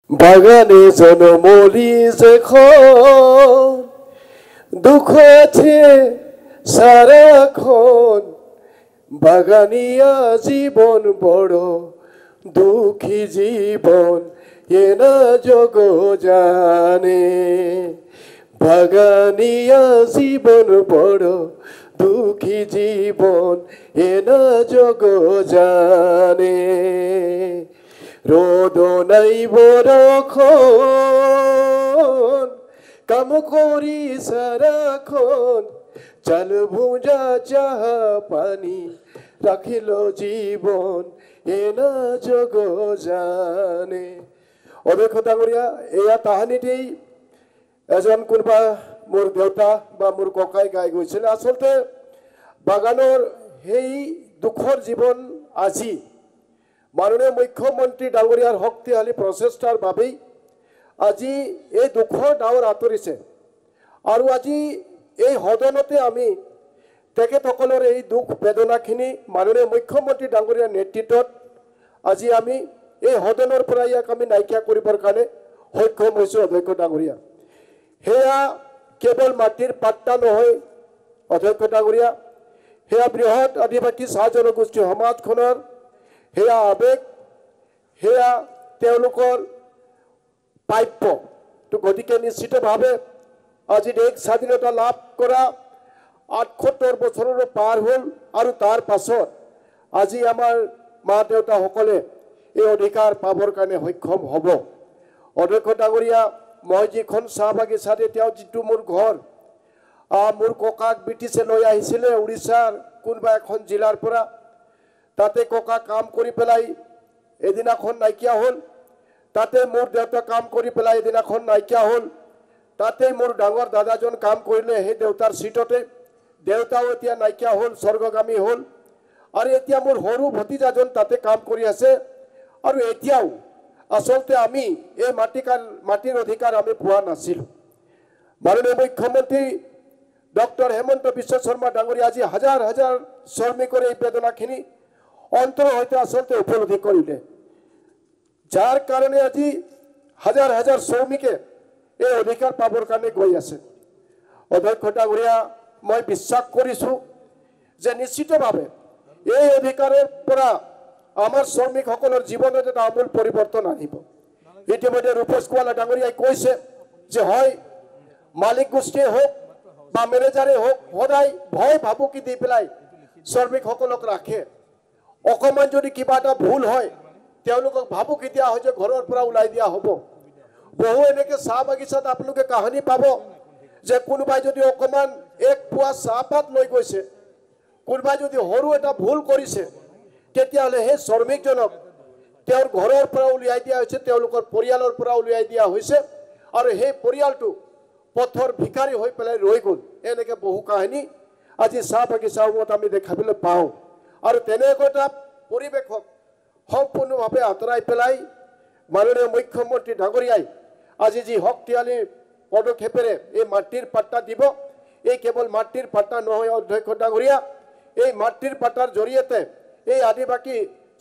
বাগানে জনমলি যেখন দুঃখ আছে সারাক্ষণ বাগানিয়া জীবন বড় দুঃখী জীবন এ না জগ জানে বাগানিয়া জীবন বড় দুঃখী জীবন এ না জগ জানে রোদ নাই বরখন কাম করি সারাক্ষণ চাল ভুঁজা চাহা পানি রাখিল জীবন এ না জগ জানে অধ্যক্ষ ডাঙৰীয়া এয়া তাহানিটি এজন কোনোবা মোৰ দেউতা বা মোৰ ককাই গাই গৈছিল আচলতে বাগানৰ সেই দুখৰ জীৱন আজি মাননীয় মুখ্যমন্ত্ৰী ডাঙৰীয়াৰ শক্তিশালী প্ৰচেষ্টাৰ বাবেই আজি এই দুখৰ ডাৱৰ আঁতৰিছে আৰু আজি এই সদনতে আমি তেখেতসকলৰ এই দুখ বেদনাখিনি মাননীয় মুখ্যমন্ত্ৰী ডাঙৰীয়াৰ নেতৃত্বত আজি আমি এই সদনৰ পৰা ইয়াক আমি নাইকিয়া কৰিবৰ কাৰণে সক্ষম হৈছোঁ অধ্যক্ষ ডাঙৰীয়া সেয়া কেৱল মাটিৰ পাত্তা নহয় অধ্যক্ষ ডাঙৰীয়া সেয়া বৃহৎ আদিবাসী চাহ জনগোষ্ঠী সমাজখনৰ সেয়া আবেগ সেয়া তেওঁলোকৰ প্ৰাপ্য তো গতিকে নিশ্চিতভাৱে আজি দেশ স্বাধীনতা লাভ কৰা ৭৮ বছৰৰো পাৰ হ'ল আৰু তাৰ পাছত আজি আমাৰ মা দেউতাসকলে এই অধিকাৰ পাবৰ কাৰণে সক্ষম হ'ব অধ্যক্ষ ডাঙৰীয়া মই যিখন চাহ বাগিচাত এতিয়াও যিটো মোৰ ঘৰ মোৰ ককাক ব্ৰিটিছে লৈ আহিছিলে উৰিষ্যাৰ কোনোবা এখন জিলাৰ পৰা তাতে ককা কাম কৰি পেলাই এদিনাখন নাইকিয়া হ'ল তাতে মোৰ দেউতা কাম কৰি পেলাই এদিনাখন নাইকিয়া হ'ল তাতে মোৰ ডাঙৰ দাদাজন কাম কৰিলে সেই দেউতাৰ সিটতে দেউতাও এতিয়া নাইকিয়া হ'ল স্বৰ্গগামী হ'ল আৰু এতিয়া মোৰ সৰু ভতিজাজন তাতে কাম কৰি আছে আৰু এতিয়াও আচলতে আমি এই মাটিৰ অধিকাৰ আমি পোৱা নাছিলোঁ মাননীয় মুখ্যমন্ত্ৰী ডক্টৰ হেমন্ত বিশ্ব শৰ্মা ডাঙৰীয়া আজি হাজাৰ হাজাৰ শ্ৰমিকৰ এই বেদনাখিনি অন্তৰ সৈতে আচলতে উপলব্ধি কৰিলে যাৰ কাৰণে আজি হাজাৰ হাজাৰ শ্ৰমিকে এই অধিকাৰ পাবৰ কাৰণে গৈ আছে অধ্যক্ষ ডাঙৰীয়া মই বিশ্বাস কৰিছোঁ যে নিশ্চিতভাৱে এই অধিকাৰৰ পৰা আমাৰ শ্ৰমিকসকলৰ জীৱনত এটা আমূল পৰিৱৰ্তন আহিব ইতিমধ্যে ৰূপেশ কুৱালা ডাঙৰীয়াই কৈছে যে হয় মালিক গোষ্ঠীয়ে হওক বা মেনেজাৰে হওক সদায় ভয় ভাবুকি দি পেলাই শ্ৰমিকসকলক ৰাখে অকণমান যদি কিবা এটা ভুল হয় তেওঁলোকক ভাবুকি দিয়া হয় যে ঘৰৰ পৰা ওলাই দিয়া হ'ব বহু এনেকৈ চাহ বাগিচাত আপোনালোকে কাহিনী পাব যে কোনোবাই যদি অকণমান এক পোৱা চাহপাত লৈ গৈছে কোনোবাই যদি সৰু এটা ভুল কৰিছে তেতিয়াহ'লে সেই শ্ৰমিকজনক তেওঁৰ ঘৰৰ পৰা উলিয়াই দিয়া হৈছে তেওঁলোকৰ পৰিয়ালৰ পৰা উলিয়াই দিয়া হৈছে আৰু সেই পৰিয়ালটো পথৰ ভিকাৰী হৈ পেলাই ৰৈ গ'ল এনেকৈ বহু কাহিনী আজি চাহ বাগিচাসমূহত আমি দেখাবলৈ পাওঁ আৰু তেনেকৈ এটা পৰিৱেশক সম্পূৰ্ণভাৱে আঁতৰাই পেলাই মাননীয় মুখ্যমন্ত্ৰী ডাঙৰীয়াই আজি যি শক্তিশালী পদক্ষেপেৰে এই মাটিৰ পাট্টা দিব এই কেৱল মাটিৰ পাট্টা নহয় অধ্যক্ষ ডাঙৰীয়া এই মাটিৰ পাট্টাৰ জৰিয়তে এই আদিবাসী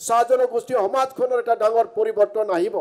চাহ জনগোষ্ঠী সমাজখনৰ এটা ডাঙৰ পৰিৱৰ্তন আহিব